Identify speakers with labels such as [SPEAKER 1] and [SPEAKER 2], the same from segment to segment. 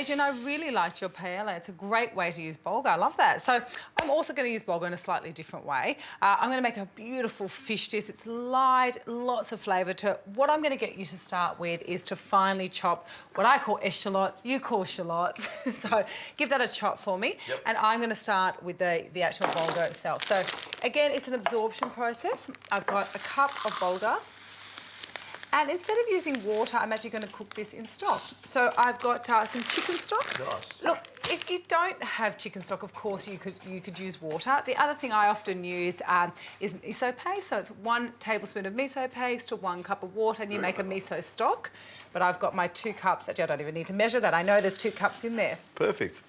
[SPEAKER 1] Adrian, I really liked your paella. It's a great way to use bulgur. I love that. So I'm also going to use bulgur in a slightly different way. I'm going to make a beautiful fish dish. It's light, lots of flavour to it. What I'm going to get you to start with is to finely chop what I call eschalots, you call shallots. So give that a chop for me.
[SPEAKER 2] Yep.
[SPEAKER 1] And I'm going to start with the actual bulgur itself. So again, it's an absorption process. I've got a cup of bulgur. And instead of using water, I'm actually going to cook this in stock. So I've got some chicken stock.
[SPEAKER 2] Nice.
[SPEAKER 1] Look, if you don't have chicken stock, of course, you could use water. The other thing I often use is miso paste. So it's 1 tablespoon of miso paste to 1 cup of water, and you make a miso stock. But I've got my 2 cups. Actually, I don't even need to measure that. I know there's 2 cups in there.
[SPEAKER 2] Perfect.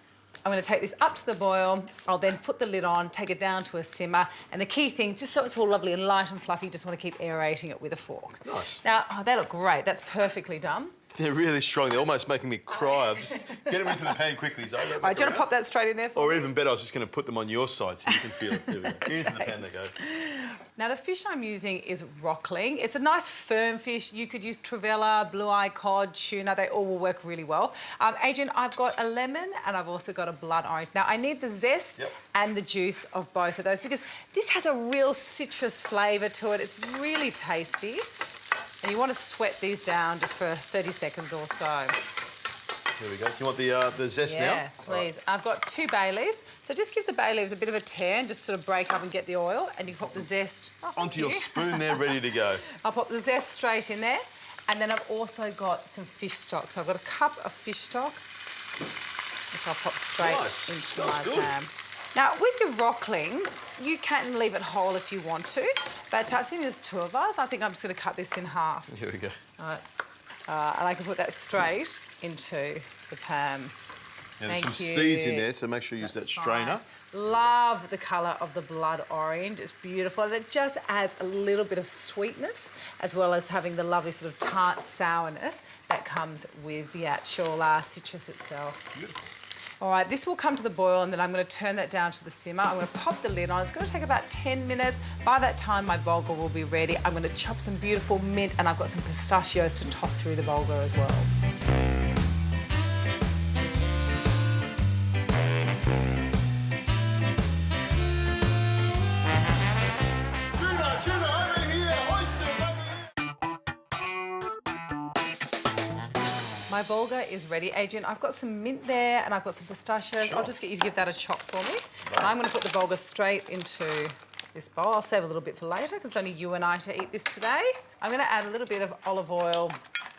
[SPEAKER 1] I'm going to take this up to the boil. I'll then put the lid on, take it down to a simmer. And the key thing, just so it's all lovely and light and fluffy, you just want to keep aerating it with a fork.
[SPEAKER 2] Nice.
[SPEAKER 1] Now, they look great. That's perfectly done.
[SPEAKER 2] They're really strong. They're almost making me cry. I'll just get them into the pan quickly, Zoe.
[SPEAKER 1] All right, do you want to pop that straight in there for me?
[SPEAKER 2] Or even better, I was just going to put them on your side so you can feel it. There we go. Into the pan they go.
[SPEAKER 1] Now, the fish I'm using is rockling. It's a nice firm fish. You could use trevella, blue-eye cod, tuna. They all will work really well. Adrian, I've got a lemon and I've also got a blood orange. Now, I need the zest and the juice of both of those because this has a real citrus flavour to it. It's really tasty. And you want to sweat these down just for 30 seconds or so.
[SPEAKER 2] There we go. You want the zest now?
[SPEAKER 1] Yeah, please. Right. I've got 2 bay leaves. So just give the bay leaves a bit of a tear and just sort of break up and get the oil. And you pop the zest...
[SPEAKER 2] onto your spoon there, ready to go.
[SPEAKER 1] I'll pop the zest straight in there. And then I've also got some fish stock. So I've got a cup of fish stock, which I'll pop straight into my pan. Now, with your rockling, you can leave it whole if you want to, but seeing there's 2 of us, I think I'm just going to cut this in half.
[SPEAKER 2] Here we go.
[SPEAKER 1] All right. And I can put that straight into the pan.
[SPEAKER 2] Now, there's some seeds in there, so make sure you use that strainer.
[SPEAKER 1] Love the colour of the blood orange. It's beautiful. And it just adds a little bit of sweetness as well as having the lovely sort of tart sourness that comes with the actual citrus itself.
[SPEAKER 2] Beautiful.
[SPEAKER 1] All right, this will come to the boil and then I'm going to turn that down to the simmer. I'm going to pop the lid on. It's going to take about 10 minutes. By that time, my bulgur will be ready. I'm going to chop some beautiful mint and I've got some pistachios to toss through the bulgur as well. My bulgur is ready. Adrian, I've got some mint there and I've got some pistachios.
[SPEAKER 2] Sure.
[SPEAKER 1] I'll just get you to give that a chop for me. And I'm going to put the bulgur straight into this bowl. I'll save a little bit for later because it's only you and I to eat this today. I'm going to add a little bit of olive oil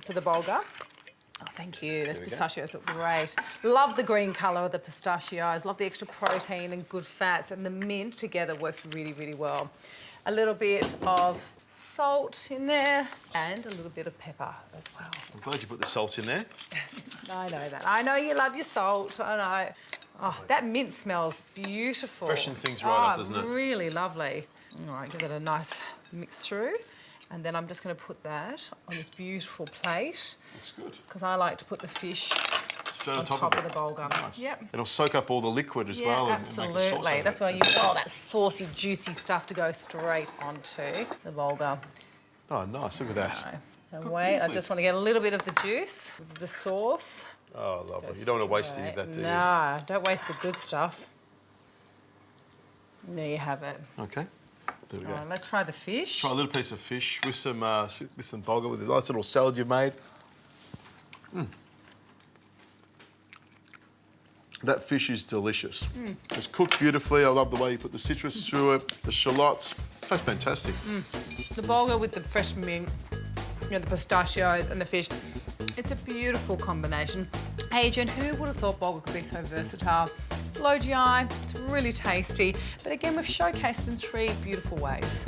[SPEAKER 1] to the bulgur. Oh, thank you. Those pistachios look great. Love the green colour of the pistachios. Love the extra protein and good fats. And the mint together works really, really well. A little bit of salt in there and a little bit of pepper as well.
[SPEAKER 2] I'm glad you put the salt in there.
[SPEAKER 1] I know that. I know you love your salt. I know. Oh, that mint smells beautiful.
[SPEAKER 2] Freshens things right up, doesn't it?
[SPEAKER 1] Really lovely. All right, give that a nice mix through. And then I'm just going to put that on this beautiful plate.
[SPEAKER 2] Looks good.
[SPEAKER 1] Because I like to put the fish on top of the bulgur.
[SPEAKER 2] Nice.
[SPEAKER 1] Yep.
[SPEAKER 2] It'll soak up all the liquid as well.
[SPEAKER 1] Absolutely.
[SPEAKER 2] And make a sauce
[SPEAKER 1] That's why you want all that saucy, juicy stuff to go straight onto the bulgur.
[SPEAKER 2] Oh, nice. Look at that.
[SPEAKER 1] And wait, I just want to get a little bit of the juice with the sauce.
[SPEAKER 2] Oh, lovely. You don't want to waste any of that, do you?
[SPEAKER 1] No, don't waste the good stuff. There you have it.
[SPEAKER 2] Okay. There we go.
[SPEAKER 1] Right, let's try the fish.
[SPEAKER 2] Try a little piece of fish with some bulgur with a nice little salad you've made. That fish is delicious. It's cooked beautifully. I love the way you put the citrus through it, the shallots. That's fantastic.
[SPEAKER 1] The bulgur with the fresh mint, the pistachios and the fish. It's a beautiful combination. Adrian, who would have thought bulgur could be so versatile? It's low GI, it's really tasty, but again, we've showcased in 3 beautiful ways.